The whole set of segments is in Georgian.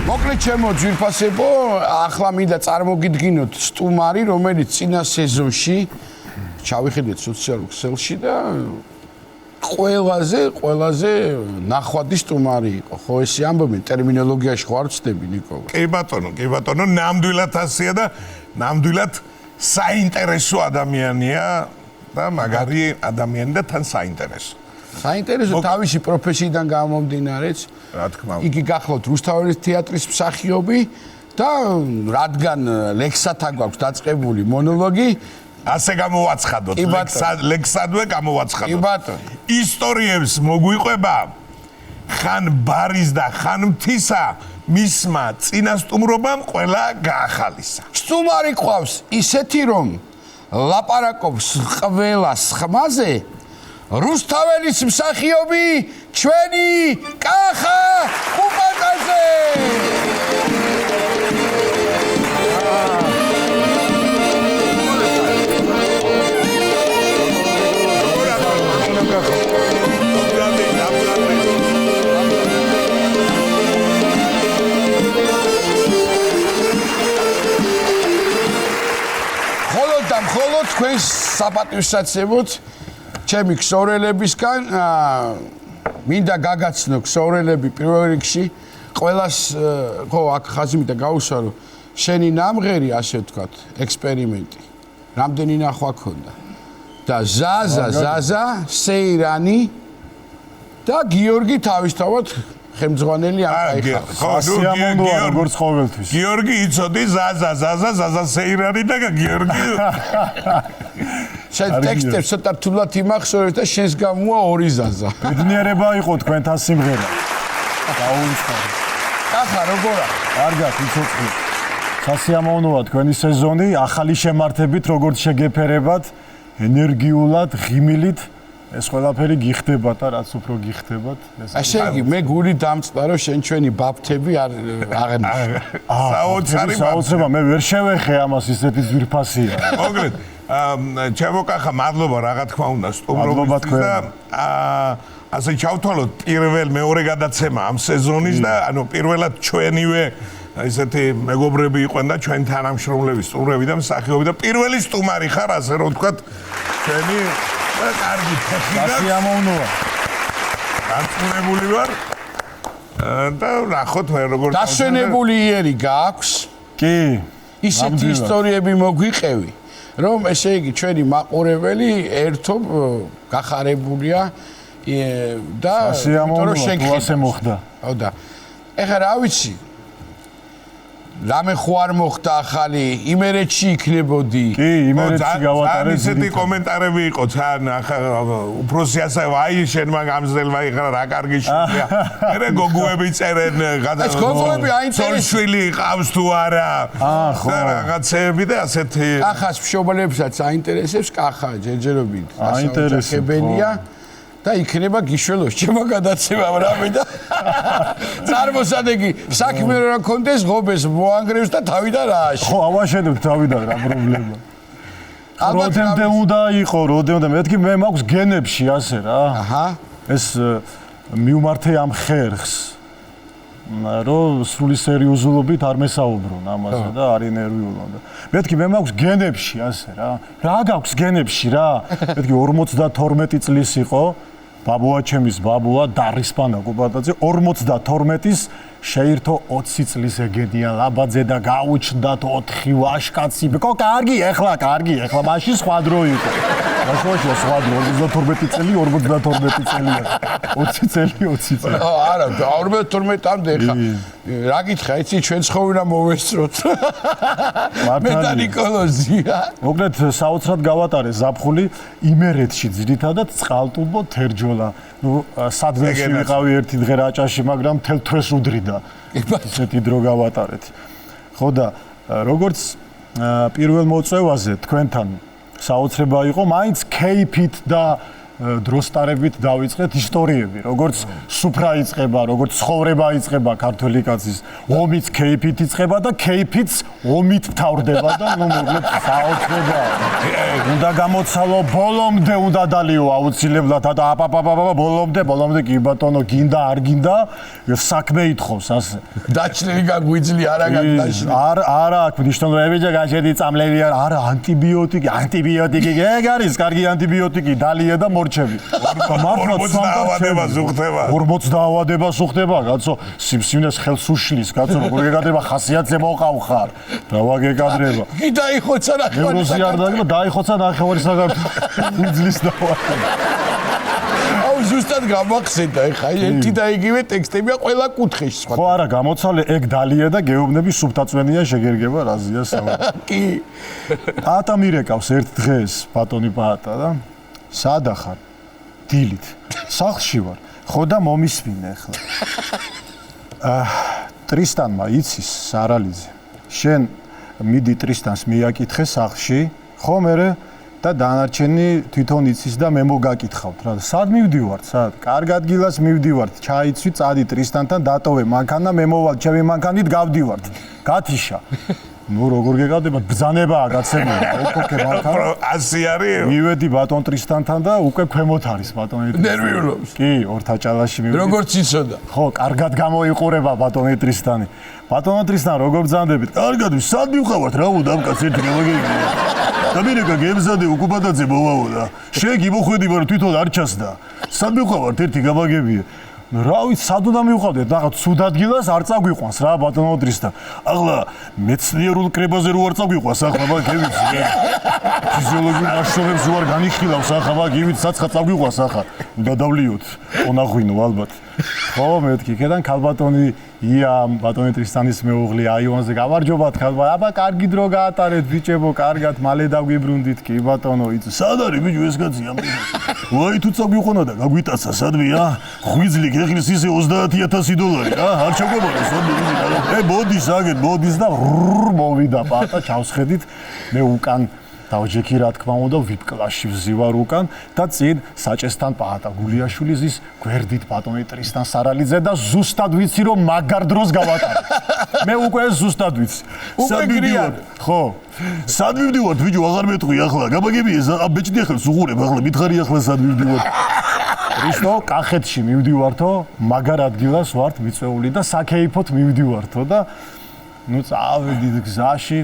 მოკლედ ჩემო ძვირფასებო, ახლა მინდა წარმოგიდგინოთ სტუმარი, რომელიც წინა სეზონში ჩავიხედეთ სოციალურ ქსელში და ყველაზე ნახვადი სტუმარი იყო. ხო ესე ამბობენ ტერმინოლოგიაში ხო არ ვწდები ნიკოლა? კი ბატონო, ნამდვილად ასია და ნამდვილად საინტერესო ადამიანია და მაგარი ადამიანი და თან საინტერესო. საინტერესო თავისი პროფესიიდან გამომდინარეც, რა თქმა უნდა. იგი გახლავთ რუსთაველის თეატრის მსახიობი და რადგან ლექსათა გვაქვს დაწყებული მონოლოგი, ასე გამოვაცხადოთ, ლექსადვე გამოვაცხადოთ. კი ბატონო. ისტორიებს მოგვიყვება ხან ბარის და ხან მთისა მისმა წინასტუმრობამ ყველა გაახალისა. სტუმარი ყავს ისეთი რომ ლაპარაკობს ყველას ხმაზე, რუსთაველის მსახიობი ჩვენი კახა ხუპატაძე. ხოლო თქვენს საპატივსაცემოდ ჩემი ქსოვრელებისგან მინდა გაგაცნო ქსოვრელები პირველ რიგში ყველას ხო აქ ხაზიმიტა გაუსვა რომ შენი ნამღერი ასე ვთქვათ ექსპერიმენტი რამდენი ნახვა ქონდა და ზაზა სეირანი და გიორგი თავისთავად ხელმძღვანელი ამხაიხა. სასიამოვნოა როგორც ყოველთვის. გიორგი იცოდი ზაზა სეირანი და გიორგი შენ ტექსტებს ცოტა რთულად იმახსოვრეთ და შენს გამოა ორი ზაზა. ბედნიერება იყო თქვენთან სიმღერა. დაუვიწყარი. კახა როგორა? კარგად იცოცხლე. სასიამოვნოა თქვენი სეზონი, ახალი შემართებით როგორც შეგეფერებათ, ენერგიულად, ღიმილით ეს ყველაფერი გიხდებათ და რაც უფრო გიხდებათ ესე იგი მე გული დამწყდა რომ შენ ჩვენი ბაფთები არ აღნიშნე საოცრება მე ვერ შევეხე ამას ისეთი ძვირფასია მოკლედ ჩემო კახა მადლობა რა თქმა უნდა სტუმრობისთვის და ასე ჩავთვალოთ მეორე გადაცემა ამ სეზონის და ანუ პირველად ჩვენივე ისეთი მეგობრები იყვენ და ჩვენ თანამშრომლები სტუმრები და მსახიობი და პირველი სტუმარი ხარ ასე რომ ვთქვათ ჩვენი კარგი ფეხი სასიამოვნოა. დაწუნებული ვარ. და ნახოთ მე როგორ დასვენებული იერი გაქვს? კი. ისეთი ისტორიები მოგვიყევი, რომ ესე იგი ჩვენი მაყურებელი ერთობ გახარებულია და სასიამოვნოა თუ ასე მოხდა. ხო და ეხლა რა ვიცი რამე ხო არ მოხდა ახალი იმერეთში იქნებოდი კი იმერეთში გავატარეთ ისეთი კომენტარები იყო თან უფროსი ასე აი შენმა გამზელმა იხარა რა კარგი შვილია მე გოგოები წერენ ეს გოგოები აინტერესებს შვილი ყავს თუ არა ხო რაღაცეები და ასეთი კახას მშობლებსაც აინტერესებს კახა ჯერჯერობით ასაუჯახებელია და იქნება გიშველოს ჩემო გადაცემამ რამე და წარმოსადეგი საქმე რა კონდეს ღობეს მოანგრევს და თავიდან რააში ხო ავაშენებ თავიდან რა პრობლემა როდემდე უნდა იყო როდემდე მეთქი მე მაქვს გენებში ასე რა აჰა ეს მიუმართე ამ ხერხს რომ სრული სერიოზულობით არ მესაუბრონ ამაზე და არ ენერვიულონ და მეთქი მე მაქვს გენებში ასე რა გაქვს გენებში რა მეთქი 52 წლის იყო ბაბუა ჩემის ბაბუა დარისპანა კუბატაძე 52-ის შეირთო 20 წლის ეგედია ლაბაძე და გაუჩნდათ 4 ვაშკაცი ბკო კარგი ეხლა მაშინ სხვა დრო იყო მაშინ სხვა დრო 52 წელი 52 წელია 20 წელი არა 42-მდე ეხლა რა გითხრა იცი ჩვენ ცხოვრება მოვესწროთ მე და ნიკოლოზია მოკლედ საოცრად გავატარე ზაფხული იმერეთში ძირითადად წყალტუბო თერჯოლა ნუ სადღეში ვიყავი ერთი დღე რაჭაში მაგრამ თელ თვეს უდრიდა ისეთი დრო გავატარეთ ხო და როგორც პირველ მოწვევაზე თქვენთან საოცრება იყო მაინც кейფით და დროსტარებით დავიწყეთ ისტორიები, როგორც სუფრა იწყება, როგორც ცხოვრება იწყება ქართველი კაცის, ომიც ქეიფით იწყება და ქეიფიც ომით მთავრდება და მოკლედ საოცრება. უნდა გამოცალო ბოლომდე უნდა დალიო აუცილებლად და აპაპაპაპა ბოლომდე კი ბატონო გინდა არ გინდა საქმე ითხოვს ასე. დაჩნილი გაგვიძლი არა გაგდაშნი. არა აქვს მნიშვნელობა გაშედი წამლები არა ანტიბიოტიკი ეგ არის კარგი ანტიბიოტიკი დალია და მორჩები. 40 დაავადება ზუხდება. 40 დაავადება სუხდება კაცო სიმსივნეს ხელს უშლის კაცო როგორ გეკადრება ხასიათზე მოყავხარ და ვაგეკადრება. კი დაიხოცა ნახევარი ევროზი არ დაგება დაიხოცა ნახევარი საქართველოს უძლის დაავადება. ზუსტად გამახსენდა ეხა ერთი და იგივე ტექსტებია ყველა კუთხეში სხვა. ხო არა გამოცვალე ეგ დალია და გეუბნები სუბტაწვენია შეგერგება რაზია საუბარი. კი. პაატა მირეკავს ერთ დღეს ბატონი პაატა და სადა ხარ? დილით. სახლში ვარ. ხო და მომისმინე ახლა. ტრისტანმა იცის სარალიძე. შენ მიდი ტრისტანს მიაკითხე სახლში, ხო მერე და დანარჩენი თვითონ იცის და მე მოგაკითხავთ რა. სად მივდივართ? სად? კარგ ადგილას მივდივართ. ჩაიცვი, წადი ტრისტანთან დატოვე მანქანა, მე მოვალ ჩემი მანქანით გავდივართ. გათიშა. ნუ როგორ გეკადრება? ბრძანებაა გაცემული. ოკოკე მანქანა. ასე არის. მივედი ბატონ ტრისტანთან და უკვე ქვემოთ არის ბატონი. ნერვიულობს. კი, ორთაჭალაში მივედი. როგორც იცოდა. ხო, კარგად გამოიყურება ბატონი ტრისტანი. ბატონო ტრისტან, როგორ ბრძანდებით? კარგად, სად მივყავართ რა უდამკაც ერთი გამოგიგია. და მირეკა გემზადე უკუბადაძე მოვაო და შეგი მოხვედი მაგრამ თვითონ არ ჩასდა. სად მივყავართ ერთი გამაგებია. რა ვიცი, სად უნდა მივყავდეთ? რაღაც ცუდ ადგილას არ წაგვიყვანს რა ბატონო ტრისტან. ახლა მეცნიერულ კრებაზე რო არ წაგვიყვანს ახლა მაგებიც. ფიზიოლოგიურ ნაშრომებს რო არ განიხილავს ახლა მაგებიც საცხა წაგვიყვანს ახლა. უნდა დავლიოთ. ყონაღვინო ალბათ. ხო, მეთქი, ქედან ქალბატონი იამ ბატონი ტრისტანის მეუღლე აიონზე გამარჯობათ ხალბა. აბა კარგი დრო გაატარეთ ბიჭებო, კარგად მალე დაგვიბრუნდით კი ბატონო იცი. სად არის ბიჭო ეს კაცი ამ? ვაი თუ წაგვიყონა და გაგვიტაცა სადმეა? ღვიძლი გეხლის ისე $30,000 რა? არ ჩაგვაბარა სადმე. მოდის აგეთ, მოდის და მოვიდა პატა ჩავსხედით. მე უკან დავჯექი რა თქმა უნდა VIP კლასში ვზივარ უკან და წინ საჭესთან პაატა გულიაშვილი ზის გვერდით ბატონი ტრისტან სარალიძე და ზუსტად ვიცი რომ მაგარ დროს გავატარებ. მე უკვე ზუსტად ვიცი. უკვე გრიან. ხო. სად მივდივართ ბიჭო აღარ მეტყვი ახლა. გამაგები ეს ბეჭდი ახლა უღურებ ახლა მითხარი ახლა სად მივდივართ. რისტო კახეთში მივდივართო, მაგარ ადგილას ვართ მიწვეული და საქეიფოთ მივდივართო და ნუ წავედით გზაში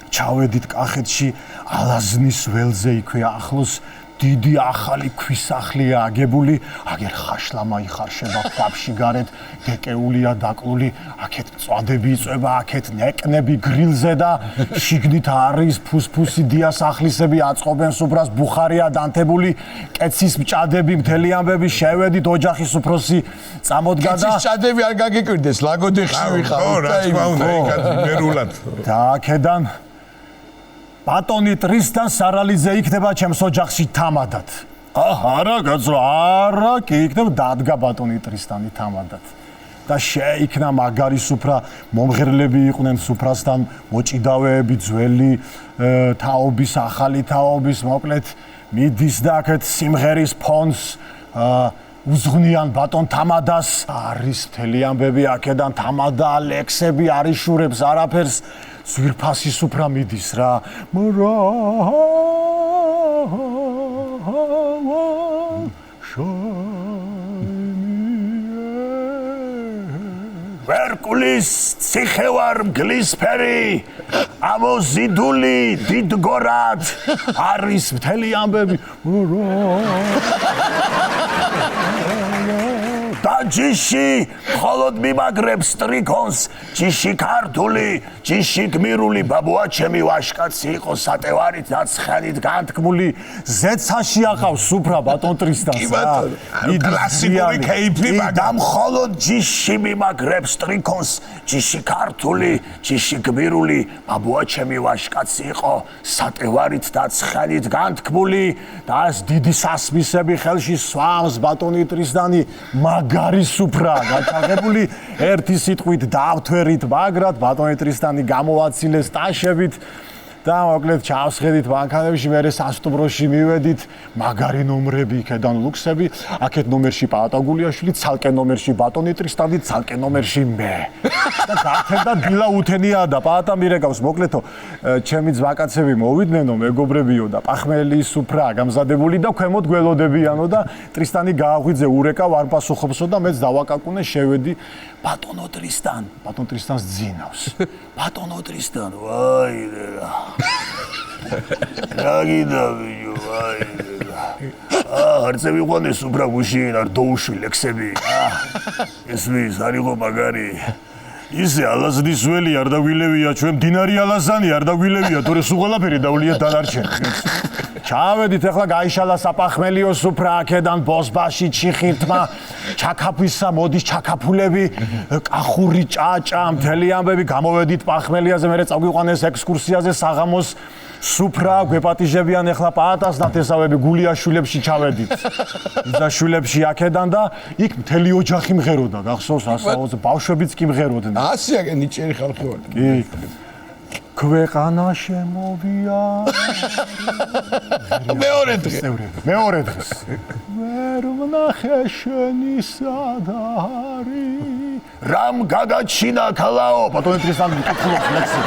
ჩავედით კახეთში ალაზნის ველზე იქვე ახლოს დიდი ახალი ქვის სახლია აგებული, აგერ ხაშლა მაიხარშება ქვაბში გარეთ, დეკეულია დაკლული, აქეთ მწვადები იწვება, აქეთ ნეკნები გრილზე და შიგნით არის ფუსფუსი დიასახლისები აწყობენ სუფრას, ბუხარია დანთებული, კეცის მჭადები, მთელი ამბები, შევედით ოჯახის უფროსი წამოდგა და კეცის მჭადები არ გაგიკვირდეს, ლაგოდეხში ვიხარ. ხო, რა თქმა უნდა, იქაც მერულად. და აქედან ბატონი ტრისტან სარალიძე იქნება ჩემს ოჯახში თამადად. არა, კაცო, არა, კი იქნება დადგა ბატონი ტრისტანი თამადად. და შეიქნა მაგარი სუფრა, მომღერლები იყვნენ სუფრასთან, მოჭიდავეები, ძველი თაობის, ახალი თაობის, მოკლედ მიდის და აქეთ სიმღერის ფონს უზღნიან ბატონ თამადას. არის მთელი ამბები აქედან თამადა ლექსები არიშურებს არაფერს. ზვირფასი სუფრა მიდის რა. ვერკულის ციხევარ მგლისფერი, ამოზიდული დიდგორად, არის მთელი ამბები. და ჯიში მხოლოდ მიმაგრებს ტრიქონს, ჯიში ქართული, ჯიში გმირული, ბაბუა ჩემი ვაშკაცი იყო სატევარით დაცხადით განთქმული, ზეცაში აყავს სუფრა ბატონ ტრისტანს. კი ბატონო, კლასიკური კეიფი და მხოლოდ ჯიში მიმაგრებს ტრიქონს, ჯიში ქართული, ჯიში გმირული, ბაბუა ჩემი ვაშკაცი იყო სატევარით დაცხადით განთქმული და ეს დიდი სასმისები ხელში სვამს ბატონი ტრისტანი მაგარი სუფრა გაჩაღებული ერთი სიტყვით დავთვერით მაგრად ბატონი ტრისტანი გამოაცილეს ტაშებით და მოკლედ ჩავსხედით მანქანებში, მე სასტუმროში მივედით, მაგარი ნომრები იქედან ლუქსები, აქეთ ნომერში პაატა გულიაშვილი, ცალკე ნომერში ბატონი ტრისტანი, ცალკე ნომერში მე. და გართენდა დილა უთენია და პაატა მირეკავს, მოკლედო, ჩემი ძვაკაცები მოვიდნენ, მეგობრებიო და პახმელი სუფრა გამზადებული და ქვემოთ გველოდებიანო და ტრისტანი გააღვიძე ურეკა ვარპასუხობსო და მეც დავაკაკუნე შევედი ბატონო ტრისტანს ძინავს. ბატონო ტრისტან, ვაი რა. რა გინდა ბიჭო, ვაი რა. არცე მიყვანე სუფრა გუშინ არ დოუშვი ლექსები. ესმის არ იყო მაგარი. ისე ალაზნის ველი არ დაგვილევია, ჩვენ მდინარი ალაზანი არ დაგვილევია, თორე სულ ყველაფერი დავლია დანარჩენი. ჩავედით, ახლა გაიშალა საპახმელიო სუფრა აქედან ბოსბაში ჩიხირთმა, ჩაკაფისა მოდის ჩაკაფულები, კახური ჭაჭა, მთელი ამბები, გამოვედით პახმელიაზე, მერე წაგვიყვანეს ექსკურსიაზე საღამოს სუფრა, გვეპატიჟებიან ახლა პაატას ნათესავები გულიაშვილებში ჩავედით. იზაშვილებში აქედან და იქ მთელი ოჯახი მღეროდა, გახსოვს ასაოზე, ბავშვებიც კი მღეროდნენ. ასია ნიჭიერი ხალხი ვარ. კი. ქვეყანა შემოვია. მეორე დღე. მეორე დღეს. ვერ ვნახე შენი სადარი. რამ გადაჩინა ქალაო, ბატონი ტრისტანი მკითხულობს ლექსი.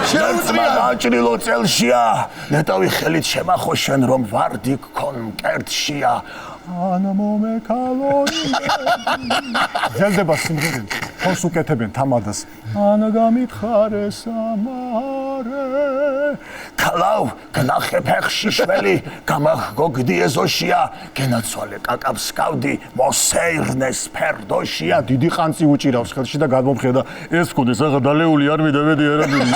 შეუძლია დაჭრილო წელშია. ნეტავი ხელით შემახო შენ რომ ვარდი გქონ მკერდშია. ან მომეკალოი. ზელდება სიმღერები. ხოს უკეთებენ თამადას. ან გამითხარე სამარე. ქალავ, გნახე ფეხში შველი, გამახგო გდიეზოშია, გენაცვალე კაკავს გავდი, მოსეირნეს ფერდოშია. დიდი ყანწი უჭირავს ხელში და გადმომხედა, ეს გქონდეს ახლა დალეული არ მიდევედი არაბული.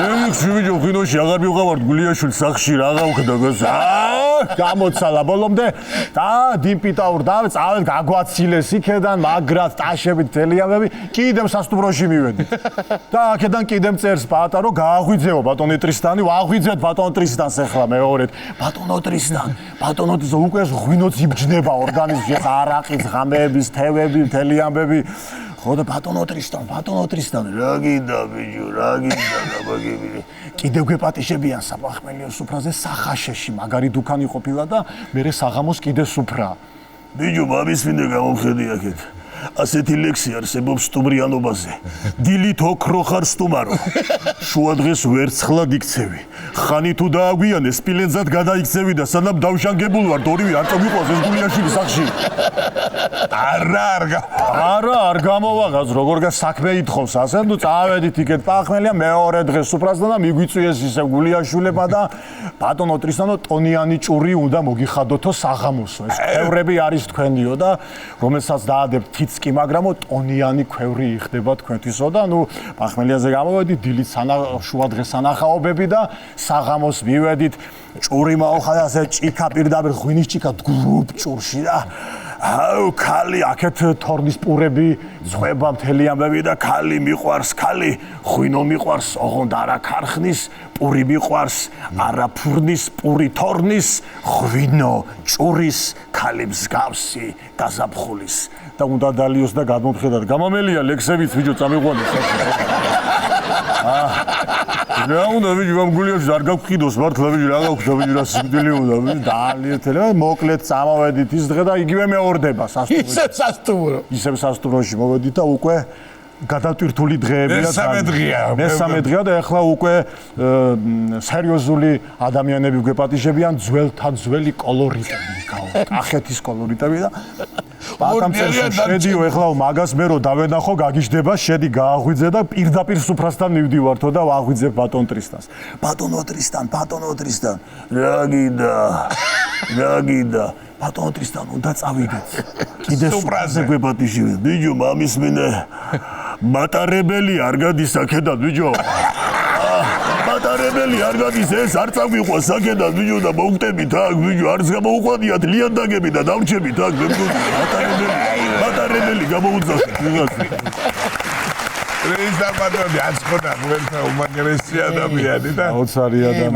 ეხში ვიჯო ხინოში აღარ მივყავართ გულიაშვილის სახლში რაღა უხდა გას. გამოცალა ბოლომდე და დიმპიტაურ და წავედ გაგვაცილეს იქედან მაგრად ტაშებით თელიამები კიდემ სასტუმროში მივედით და აქედან კიდემ წერს პაატა რომ გააღვიძეო ბატონი ტრისტანი ვაღვიძეთ ბატონ ტრისტანს ახლა მეორედ ბატონო ტრისტან ბატონო უკვე ღვინოც იბჯნება ორგანიზმში არაყის ღამეების თევები თელიამები ხო და ბატონო ტრისტან რა გინდა ბიჭო რა გინდა გაბაგები კიდევ გვეპატიჟებიან საპახმელიო სუფრაზე სახაშეში მაგარი დუქანი ყოფილა და მერე საღამოს კიდე სუფრა ბიჭო მამის მინდა გამომხედი აქეთ ასეთი ლექსი არსებობს სტუმრიანობაზე დილით ოქრო ხარ სტუმარო შუა დღეს ვერცხლად იქცევი ხანი თუ დააგვიანე სპილენძად გადაიქცევი და სანამ დავშანგებულ ვარ ორივე არ წაგვიყვას ეს გულიაშვილის სახში არა არ გამოვაღაც როგორ საქმე ითხოვს ასე ნუ წავედით იქეთ პახმელია მეორე დღეს სუფრასთან და მიგვიწვიეს ისე გულიაშვილება და ბატონო ტრისტანო ტონიანი ჭური უნდა მოგიხადოთო საღამოსო ეს ქვევრები არის თქვენიო და რომელსაც დაადებთ კი მაგრამო ტონიანი ქვევრი იხდება თქვენთვისო და ნუ პახმელიაზე გამოვედით დილით შუა დღეს სანახაობები და საღამოს მივედით ჭური მოხდა ასე ჭიქა პირდაპირ ღვინის ჭიქა გრუპ ჭურში და აუ ქალი აქეთ თორნის პურები წვება მთელი ამბები და ქალი მიყვარს ქალი ღვინო მიყვარს ოღონდ არა ქარხნის პური მიყვარს არა ფურნის პური თორნის ღვინო ჭურის ქალი მსგავსი გაზაფხულის და უნდა დალიოს და გადმომხედათ გამამელია ლექსებიც ვიჯო წამიყვანეს რა უნდა ვიჯო ამ გულიაშვილს არ გაგვყიდოს მართლა ვიჯო რა გაგვხდა ვიჯო რა სიკვდილი უნდა ვიჯო დაალიეთელება მოკლედ წამოვედით ის დღე და იგივე მეორდება ისევ სასტუმროში მოვედით და უკვე გადატვირთული დღეებია მესამე დღეა და ახლა უკვე სერიოზული ადამიანები გვეპატიჟებიან ძველთან ძველი კოლორიტები კახეთის კოლორიტები და პატამწერში შედიო ახლა მაგას მე რო დავენახო გაგიჟდება შედი გააღვიძე და პირდაპირ სუფრასთან მივდივართო და ვაღვიძებ ბატონ ტრისტანს ბატონო ტრისტან რა გინდა ბატონო ტრისტან უნდა წავიდეთ კიდე სუფრაზე გვეპატიჟებენ ბიჭო მამის მინე მატარებელი არ გადის აქედან ბიჭო მატარებელი არ გადის ეს არ წაგვიყვას აქედან ბიჭო და მოვხდებით აქ ბიჭო არც გამოუყვანიათ ლიანდაგები და დამრჩებით აქ მატარებელი გამოუძახეთ ტრიზდა ბატონი აცხონა უერთო უმაგრესი ადამიანი და აუცარი ადამიანი